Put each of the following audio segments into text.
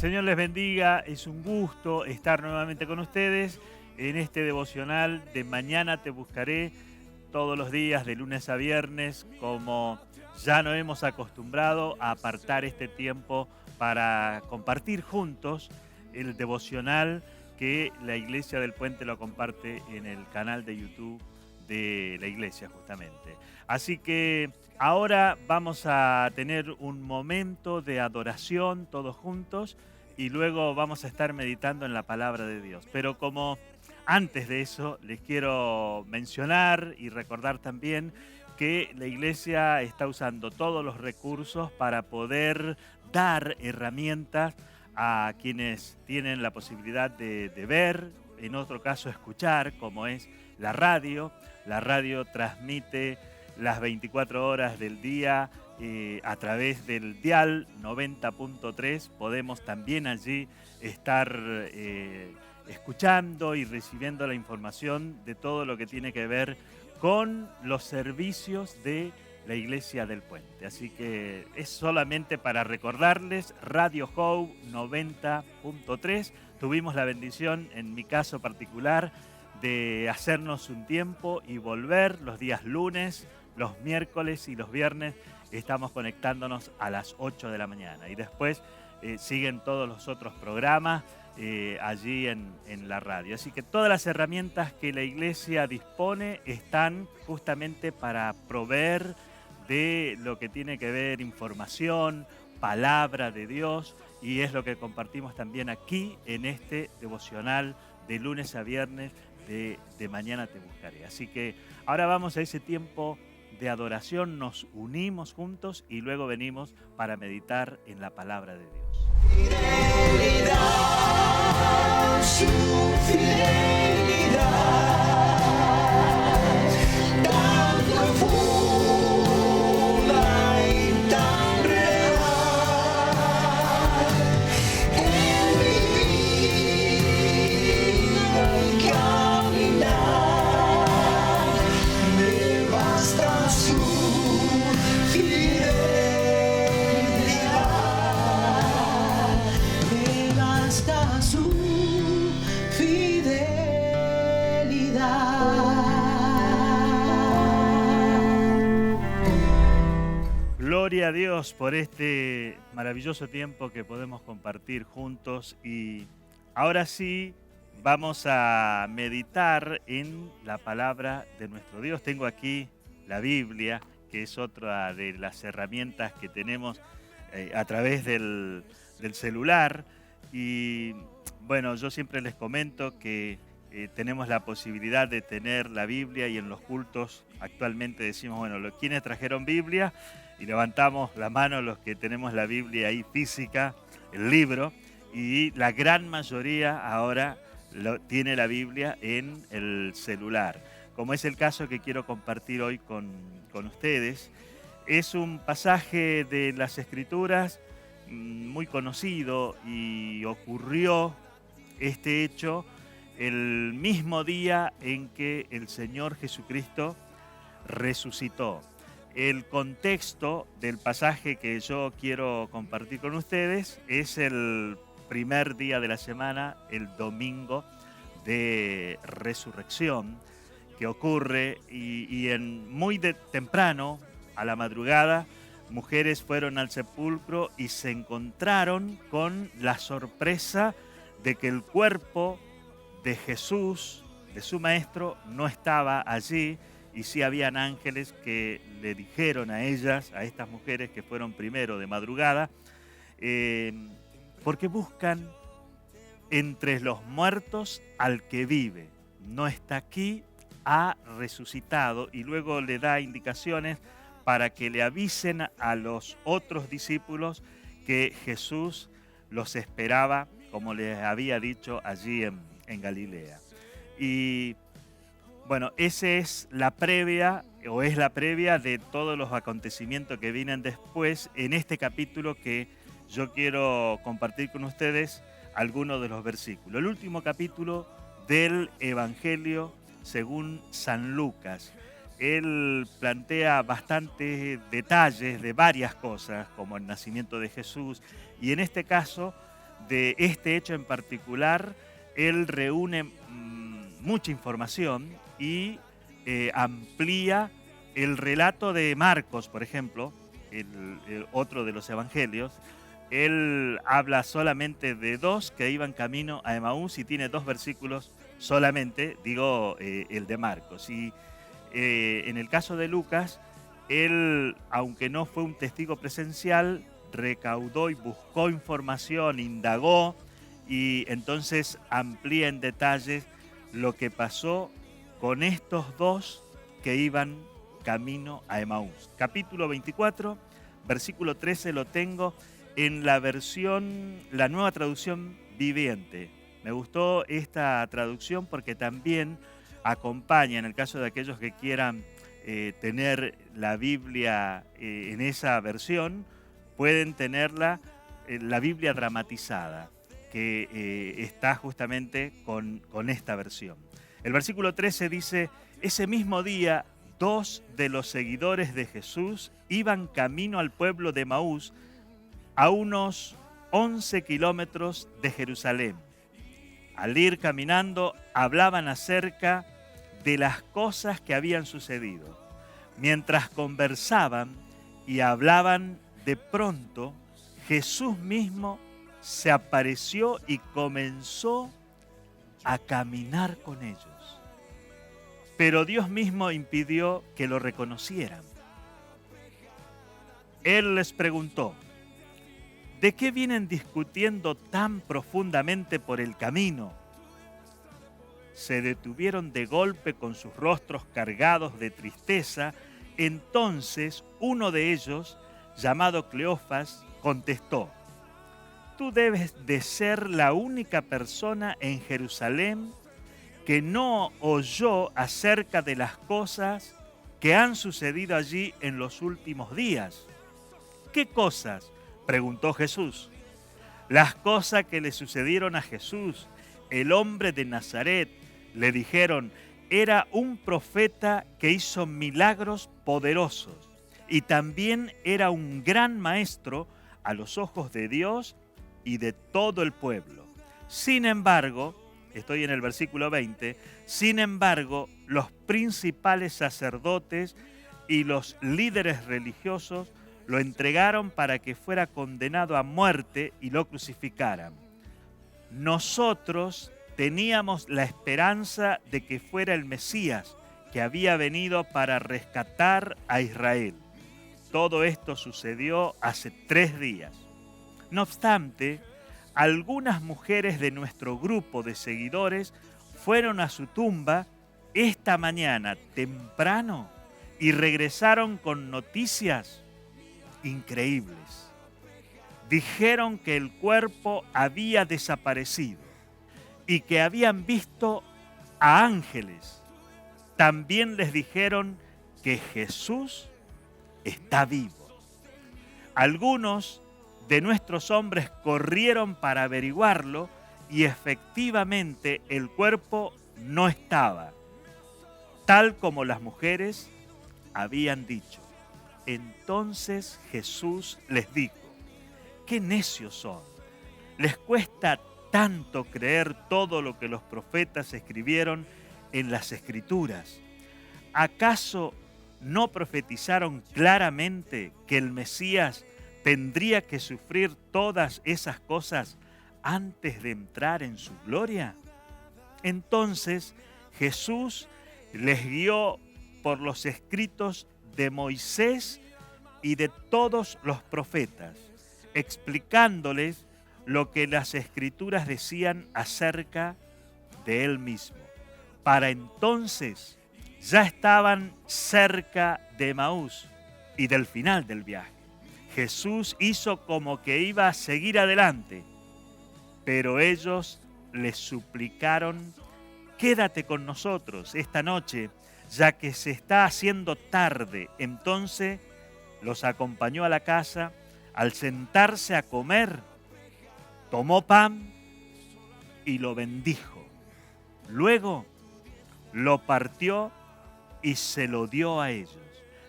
Señor les bendiga, es un gusto estar nuevamente con ustedes en este devocional de Mañana te buscaré todos los días de lunes a viernes, como ya nos hemos acostumbrado a apartar este tiempo para compartir juntos el devocional que la Iglesia del Puente lo comparte en el canal de YouTube de la Iglesia justamente. Así que ahora vamos a tener un momento de adoración todos juntos y luego vamos a estar meditando en la palabra de Dios. Pero como antes de eso, les quiero mencionar y recordar también que la iglesia está usando todos los recursos para poder dar herramientas a quienes tienen la posibilidad de ver, en otro caso escuchar, como es la radio. La radio transmite las 24 horas del día a través del dial 90.3. Podemos también allí estar escuchando y recibiendo la información de todo lo que tiene que ver con los servicios de la Iglesia del Puente. Así que es solamente para recordarles, Radio Hope 90.3. Tuvimos la bendición, en mi caso particular, de hacernos un tiempo y volver los días lunes, los miércoles y los viernes. Estamos conectándonos a las 8 de la mañana y después siguen todos los otros programas allí en la radio. Así que todas las herramientas que la iglesia dispone están justamente para proveer de lo que tiene que ver información, palabra de Dios, y es lo que compartimos también aquí en este devocional de lunes a viernes de Mañana te buscaré. Así que ahora vamos a ese tiempo de adoración, nos unimos juntos y luego venimos para meditar en la palabra de Dios. Fidelidad, su fidelidad, tan profunda y tan real, en mi vida y caminar, me basta su fidelidad, me basta su fidelidad. Gloria a Dios por este maravilloso tiempo que podemos compartir juntos, y ahora sí vamos a meditar en la palabra de nuestro Dios. Tengo aquí la Biblia, que es otra de las herramientas que tenemos a través del celular. Y bueno, yo siempre les comento que tenemos la posibilidad de tener la Biblia, y en los cultos actualmente decimos, bueno, ¿quiénes trajeron Biblia? Y levantamos la mano los que tenemos la Biblia ahí física, el libro, y la gran mayoría ahora tiene la Biblia en el celular, como es el caso que quiero compartir hoy con ustedes. Es un pasaje de las Escrituras muy conocido, y ocurrió este hecho el mismo día en que el Señor Jesucristo resucitó. El contexto del pasaje que yo quiero compartir con ustedes es el primer día de la semana, el domingo de resurrección, que ocurre y muy temprano, a la madrugada, mujeres fueron al sepulcro y se encontraron con la sorpresa de que el cuerpo de Jesús, de su maestro, no estaba allí. Y sí habían ángeles que le dijeron a ellas, a estas mujeres que fueron primero de madrugada, porque buscan entre los muertos al que vive. No está aquí, ha resucitado. Y luego le da indicaciones para que le avisen a los otros discípulos que Jesús los esperaba, como les había dicho allí en Galilea. Y bueno, esa es la previa, o es la previa de todos los acontecimientos que vienen después en este capítulo que yo quiero compartir con ustedes algunos de los versículos. El último capítulo del Evangelio según San Lucas. Él plantea bastantes detalles de varias cosas, como el nacimiento de Jesús, y en este caso de este hecho en particular, él reúne mucha información y amplía el relato de Marcos, por ejemplo, el otro de los evangelios. Él habla solamente de dos que iban camino a Emaús y tiene 2 versículos solamente, digo, el de Marcos. Y en el caso de Lucas, él, aunque no fue un testigo presencial, recaudó y buscó información, indagó y entonces amplía en detalles lo que pasó con estos dos que iban camino a Emaús. Capítulo 24, versículo 13 lo tengo en la versión, la nueva traducción viviente. Me gustó esta traducción porque también acompaña, en el caso de aquellos que quieran tener la Biblia en esa versión, pueden tenerla, la Biblia dramatizada, que está justamente con esta versión. El versículo 13 dice, ese mismo día, 2 de los seguidores de Jesús iban camino al pueblo de Emaús, a unos 11 kilómetros de Jerusalén. Al ir caminando, hablaban acerca de las cosas que habían sucedido. Mientras conversaban y hablaban, de pronto Jesús mismo se apareció y comenzó a caminar con ellos. Pero Dios mismo impidió que lo reconocieran. Él les preguntó, ¿de qué vienen discutiendo tan profundamente por el camino? Se detuvieron de golpe con sus rostros cargados de tristeza. Entonces uno de ellos, llamado Cleofas, contestó, tú debes de ser la única persona en Jerusalén que no oyó acerca de las cosas que han sucedido allí en los últimos días. ¿Qué cosas?, preguntó Jesús. Las cosas que le sucedieron a Jesús, el hombre de Nazaret, le dijeron, era un profeta que hizo milagros poderosos y también era un gran maestro a los ojos de Dios y de todo el pueblo. Sin embargo, estoy en el versículo 20, sin embargo, los principales sacerdotes y los líderes religiosos lo entregaron para que fuera condenado a muerte y lo crucificaran. Nosotros teníamos la esperanza de que fuera el Mesías, que había venido para rescatar a Israel. Todo esto sucedió hace 3 días. No obstante, algunas mujeres de nuestro grupo de seguidores fueron a su tumba esta mañana temprano y regresaron con noticias increíbles. Dijeron que el cuerpo había desaparecido y que habían visto a ángeles. También les dijeron que Jesús está vivo. Algunos de nuestros hombres corrieron para averiguarlo y efectivamente el cuerpo no estaba, tal como las mujeres habían dicho. Entonces Jesús les dijo, ¡qué necios son! Les cuesta tanto creer todo lo que los profetas escribieron en las Escrituras. ¿Acaso no profetizaron claramente que el Mesías tendría que sufrir todas esas cosas antes de entrar en su gloria? Entonces Jesús les guió por los escritos de Moisés y de todos los profetas, explicándoles lo que las Escrituras decían acerca de él mismo. Para entonces ya estaban cerca de Emaús y del final del viaje. Jesús hizo como que iba a seguir adelante, pero ellos les suplicaron, quédate con nosotros esta noche, ya que se está haciendo tarde. Entonces los acompañó a la casa. Al sentarse a comer, tomó pan y lo bendijo. Luego lo partió y se lo dio a ellos.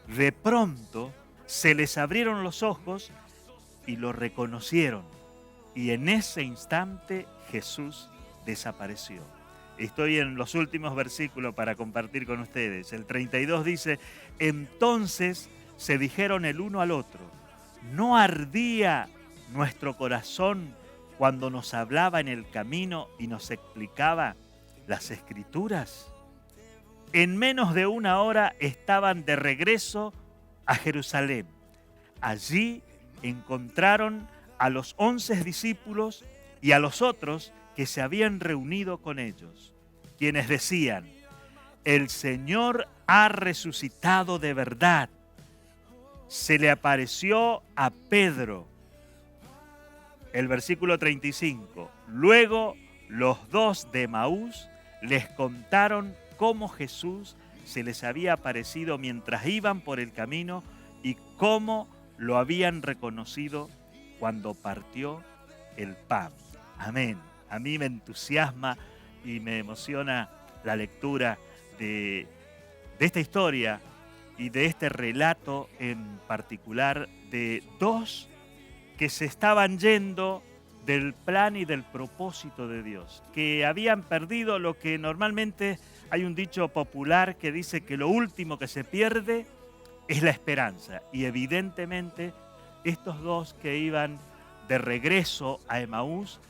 De pronto se les abrieron los ojos y lo reconocieron, y en ese instante Jesús desapareció. Estoy en los últimos versículos para compartir con ustedes. El 32 dice, entonces se dijeron el uno al otro, ¿no ardía nuestro corazón cuando nos hablaba en el camino y nos explicaba las Escrituras? En menos de una hora estaban de regreso a Jerusalén. Allí encontraron a los 11 discípulos y a los otros que se habían reunido con ellos, quienes decían, el Señor ha resucitado de verdad. Se le apareció a Pedro. El versículo 35. Luego los dos de Emaús les contaron cómo Jesús se les había aparecido mientras iban por el camino y cómo lo habían reconocido cuando partió el pan. Amén. A mí me entusiasma y me emociona la lectura de esta historia y de este relato en particular de dos que se estaban yendo del plan y del propósito de Dios, que habían perdido lo que normalmente hay un dicho popular que dice que lo último que se pierde es la esperanza. Y evidentemente estos dos que iban de regreso a Emaús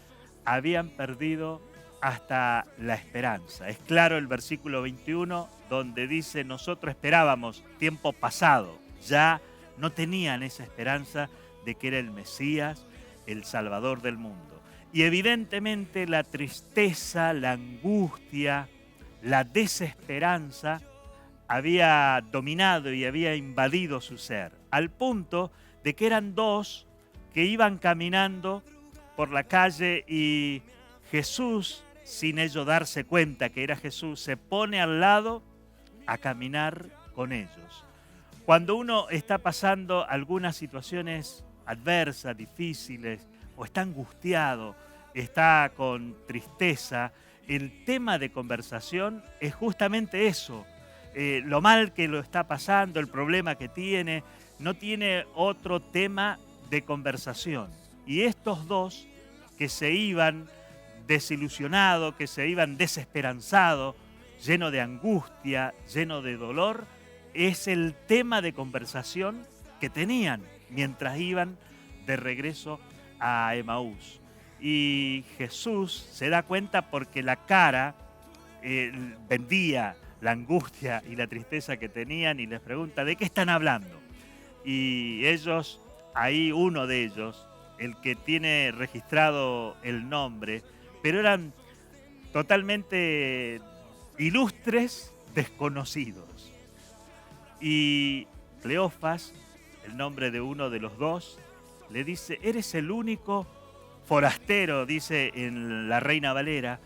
habían perdido hasta la esperanza. Es claro el versículo 21 donde dice, nosotros esperábamos tiempo pasado, ya no tenían esa esperanza de que era el Mesías, el Salvador del mundo. Y evidentemente la tristeza, la angustia, la desesperanza había dominado y había invadido su ser, al punto de que eran dos que iban caminando por la calle y Jesús, sin ello darse cuenta que era Jesús, se pone al lado a caminar con ellos. Cuando uno está pasando algunas situaciones adversas, difíciles, o está angustiado, está con tristeza, el tema de conversación es justamente eso. Lo mal que lo está pasando, el problema que tiene, no tiene otro tema de conversación. Y estos dos que se iban desilusionados, que se iban desesperanzados, lleno de angustia, lleno de dolor, es el tema de conversación que tenían mientras iban de regreso a Emaús. Y Jesús se da cuenta porque la cara vendía la angustia y la tristeza que tenían y les pregunta, ¿de qué están hablando? Y ellos, ahí uno de ellos, el que tiene registrado el nombre, pero eran totalmente ilustres desconocidos. Y Cleofas, el nombre de uno de los dos, le dice, eres el único forastero, dice en la Reina Valera,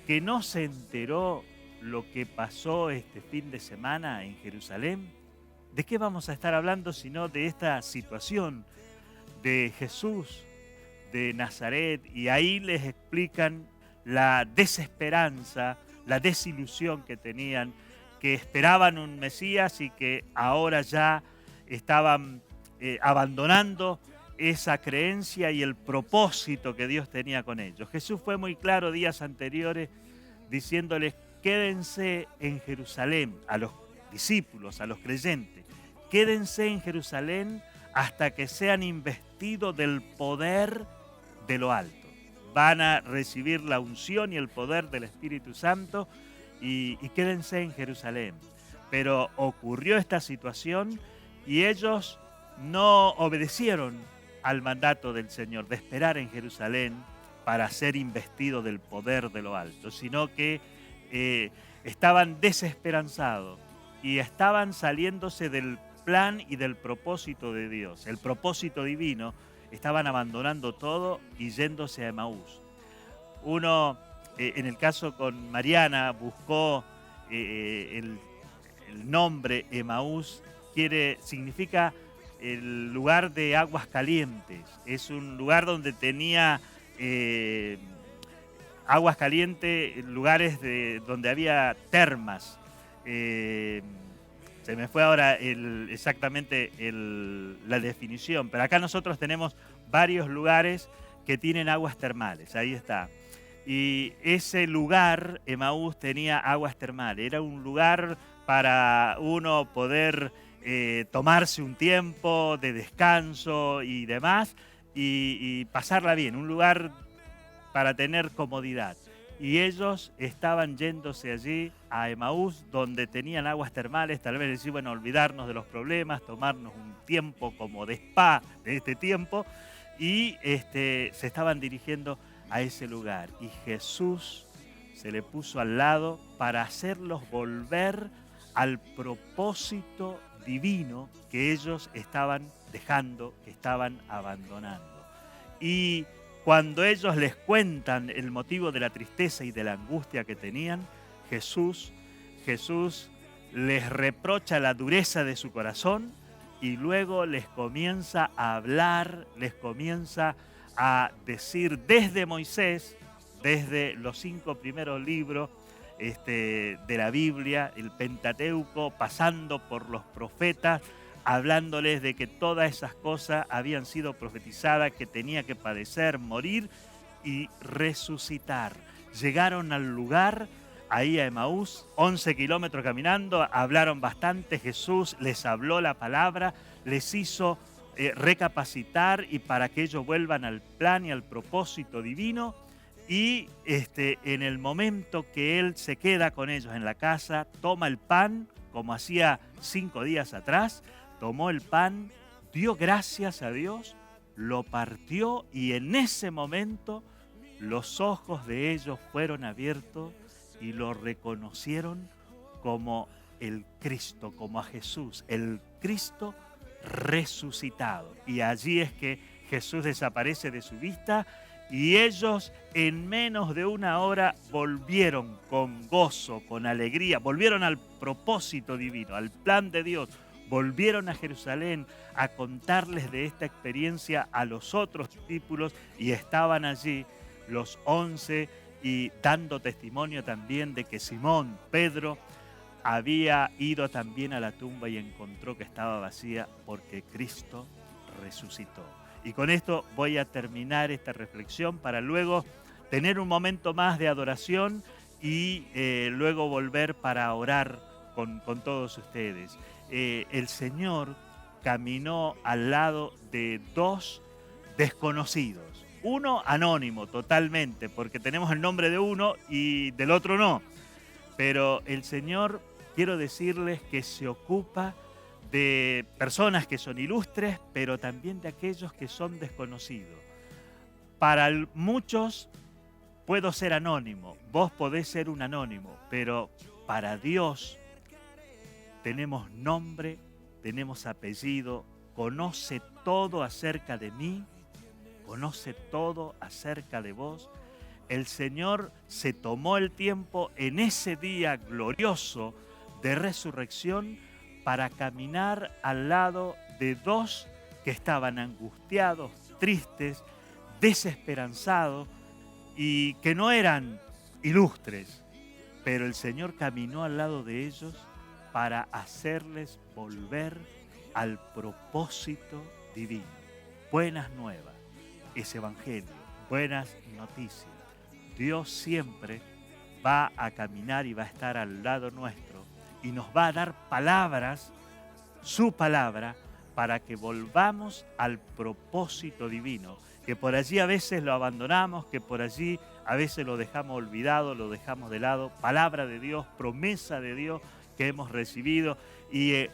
que no se enteró lo que pasó este fin de semana en Jerusalén. ¿De qué vamos a estar hablando sino de esta situación de Jesús de Nazaret? Y ahí les explican la desesperanza, la desilusión que tenían, que esperaban un Mesías y que ahora ya estaban abandonando esa creencia y el propósito que Dios tenía con ellos. Jesús fue muy claro días anteriores diciéndoles, quédense en Jerusalén, a los discípulos, a los creyentes, quédense en Jerusalén hasta que sean investidos del poder de lo alto. Van a recibir la unción y el poder del Espíritu Santo y quédense en Jerusalén. Pero ocurrió esta situación y ellos no obedecieron al mandato del Señor de esperar en Jerusalén para ser investidos del poder de lo alto, sino que estaban desesperanzados y estaban saliéndose del plan y del propósito de Dios, el propósito divino. Estaban abandonando todo y yéndose a Emaús. Uno, en el caso con Mariana, buscó el nombre Emaús, significa el lugar de aguas calientes. Es un lugar donde tenía aguas calientes, lugares donde había termas. Se me fue ahora exactamente la definición, pero acá nosotros tenemos varios lugares que tienen aguas termales, ahí está. Y ese lugar, Emaús, tenía aguas termales. Era un lugar para uno poder tomarse un tiempo de descanso y demás y pasarla bien, un lugar para tener comodidad. Y ellos estaban yéndose allí a Emaús, donde tenían aguas termales, tal vez decir, bueno, olvidarnos de los problemas, tomarnos un tiempo como de spa de este tiempo, y se estaban dirigiendo a ese lugar. Y Jesús se le puso al lado para hacerlos volver al propósito divino que ellos estaban dejando, que estaban abandonando. Y cuando ellos les cuentan el motivo de la tristeza y de la angustia que tenían, Jesús les reprocha la dureza de su corazón y luego les comienza a hablar, les comienza a decir desde Moisés, desde los 5 primeros libros de la Biblia, el Pentateuco, pasando por los profetas, hablándoles de que todas esas cosas habían sido profetizadas, que tenía que padecer, morir y resucitar. Llegaron al lugar, ahí a Emaús, 11 kilómetros caminando, hablaron bastante, Jesús les habló la palabra, les hizo recapacitar y para que ellos vuelvan al plan y al propósito divino. Y en el momento que Él se queda con ellos en la casa, toma el pan, como hacía 5 días atrás, tomó el pan, dio gracias a Dios, lo partió y en ese momento los ojos de ellos fueron abiertos y lo reconocieron como el Cristo, como a Jesús, el Cristo resucitado. Y allí es que Jesús desaparece de su vista y ellos en menos de una hora volvieron con gozo, con alegría, volvieron al propósito divino, al plan de Dios. Volvieron a Jerusalén a contarles de esta experiencia a los otros discípulos y estaban allí los 11 y dando testimonio también de que Simón, Pedro, había ido también a la tumba y encontró que estaba vacía porque Cristo resucitó. Y con esto voy a terminar esta reflexión para luego tener un momento más de adoración y luego volver para orar con todos ustedes. El Señor caminó al lado de 2 desconocidos. Uno anónimo totalmente, porque tenemos el nombre de uno y del otro no. Pero el Señor, quiero decirles que se ocupa de personas que son ilustres, pero también de aquellos que son desconocidos. Para muchos puedo ser anónimo, vos podés ser un anónimo, pero para Dios tenemos nombre, tenemos apellido, conoce todo acerca de mí, conoce todo acerca de vos. El Señor se tomó el tiempo en ese día glorioso de resurrección para caminar al lado de 2 que estaban angustiados, tristes, desesperanzados y que no eran ilustres, pero el Señor caminó al lado de ellos para hacerles volver al propósito divino. Buenas nuevas, es evangelio, buenas noticias. Dios siempre va a caminar y va a estar al lado nuestro y nos va a dar palabras, su palabra, para que volvamos al propósito divino, que por allí a veces lo abandonamos, que por allí a veces lo dejamos olvidado, lo dejamos de lado. Palabra de Dios, promesa de Dios que hemos recibido y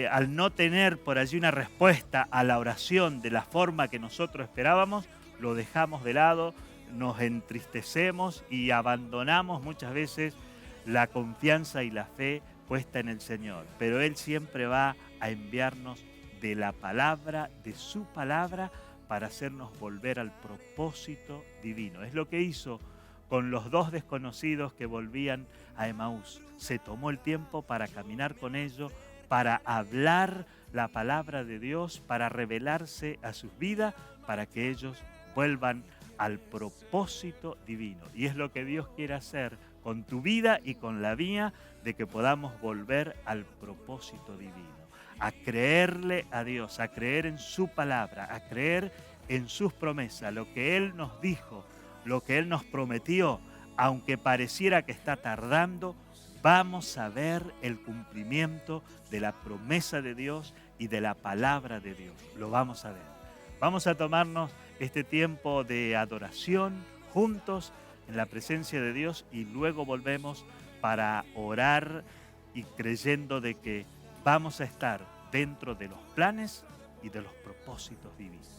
al no tener por allí una respuesta a la oración de la forma que nosotros esperábamos, lo dejamos de lado, nos entristecemos y abandonamos muchas veces la confianza y la fe puesta en el Señor. Pero Él siempre va a enviarnos de la palabra, de su palabra, para hacernos volver al propósito divino. Es lo que hizo con los 2 desconocidos que volvían a Emaús. Se tomó el tiempo para caminar con ellos, para hablar la palabra de Dios, para revelarse a sus vidas, para que ellos vuelvan al propósito divino. Y es lo que Dios quiere hacer con tu vida y con la mía, de que podamos volver al propósito divino, a creerle a Dios, a creer en su palabra, a creer en sus promesas, lo que Él nos dijo, lo que Él nos prometió, aunque pareciera que está tardando, vamos a ver el cumplimiento de la promesa de Dios y de la palabra de Dios. Lo vamos a ver. Vamos a tomarnos este tiempo de adoración juntos en la presencia de Dios y luego volvemos para orar y creyendo de que vamos a estar dentro de los planes y de los propósitos divinos.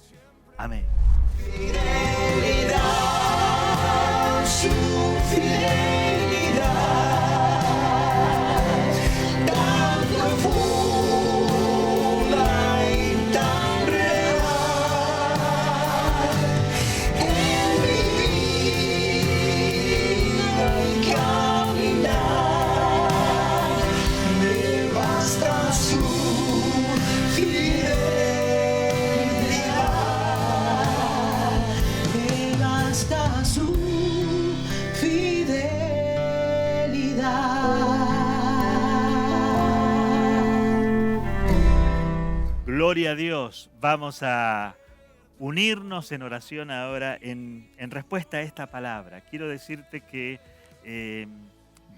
Amén. Fidelidad, su fidelidad, tan profunda y tan real, en mi vida y caminar, me basta su fidelidad, me basta su fidelidad. Gloria a Dios. Vamos a unirnos en oración ahora en respuesta a esta palabra. Quiero decirte que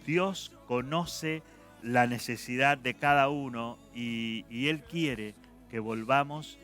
Dios conoce la necesidad de cada uno y Él quiere que volvamos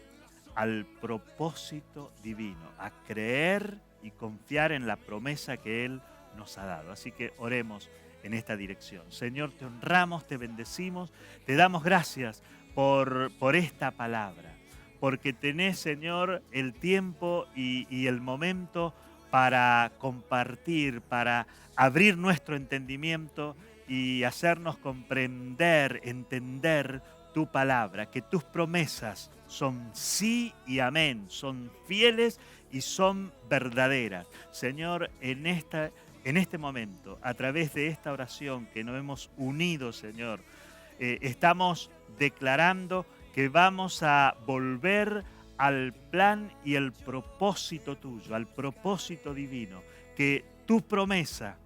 al propósito divino, a creer y confiar en la promesa que Él nos ha dado. Así que oremos en esta dirección. Señor, te honramos, te bendecimos, te damos gracias por esta palabra, porque tenés, Señor, el tiempo y el momento para compartir, para abrir nuestro entendimiento y hacernos comprender, entender tu palabra, que tus promesas son sí y amén, son fieles y son verdaderas. Señor, en este momento, a través de esta oración que nos hemos unido, Señor, estamos declarando que vamos a volver al plan y el propósito tuyo, al propósito divino, que tu promesa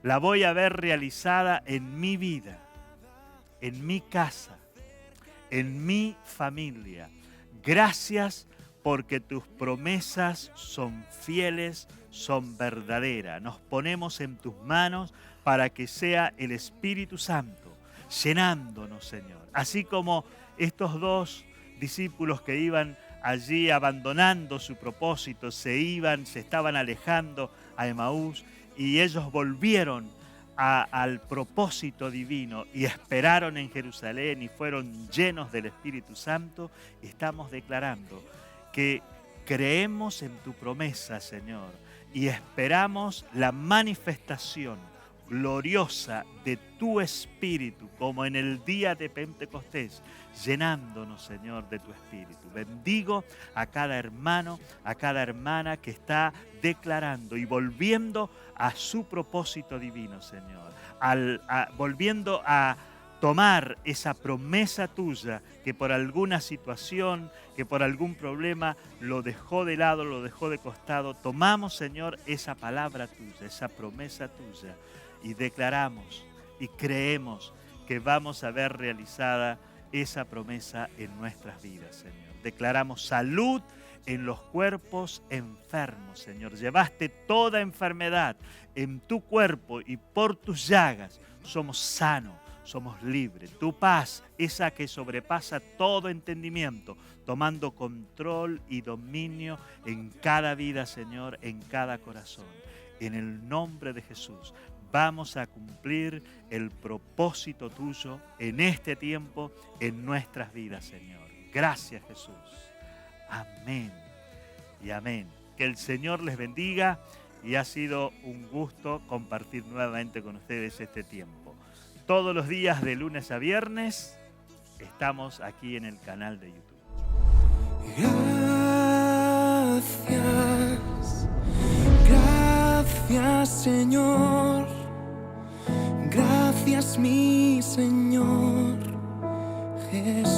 la voy a ver realizada en mi vida, en mi casa, en mi familia. Gracias porque tus promesas son fieles, son verdaderas. Nos ponemos en tus manos para que sea el Espíritu Santo llenándonos, Señor. Así como estos dos discípulos que iban allí abandonando su propósito, se estaban alejando a Emaús y ellos volvieron al propósito divino y esperaron en Jerusalén y fueron llenos del Espíritu Santo. Estamos declarando que creemos en tu promesa, Señor, y esperamos la manifestación gloriosa de tu Espíritu, como en el día de Pentecostés, llenándonos, Señor, de tu Espíritu. Bendigo a cada hermano, a cada hermana que está declarando y volviendo a su propósito divino, Señor. Volviendo a tomar esa promesa tuya que por alguna situación, que por algún problema lo dejó de lado, lo dejó de costado. Tomamos, Señor, esa palabra tuya, esa promesa tuya y declaramos y creemos que vamos a ver realizada esa promesa en nuestras vidas, Señor. Declaramos salud en los cuerpos enfermos, Señor. Llevaste toda enfermedad en tu cuerpo y por tus llagas somos sanos, somos libres. Tu paz, esa que sobrepasa todo entendimiento, tomando control y dominio en cada vida, Señor, en cada corazón. En el nombre de Jesús, vamos a cumplir el propósito tuyo en este tiempo, en nuestras vidas, Señor. Gracias, Jesús. Amén y amén. Que el Señor les bendiga y ha sido un gusto compartir nuevamente con ustedes este tiempo. Todos los días de lunes a viernes estamos aquí en el canal de YouTube. Gracias, gracias Señor, gracias mi Señor Jesús.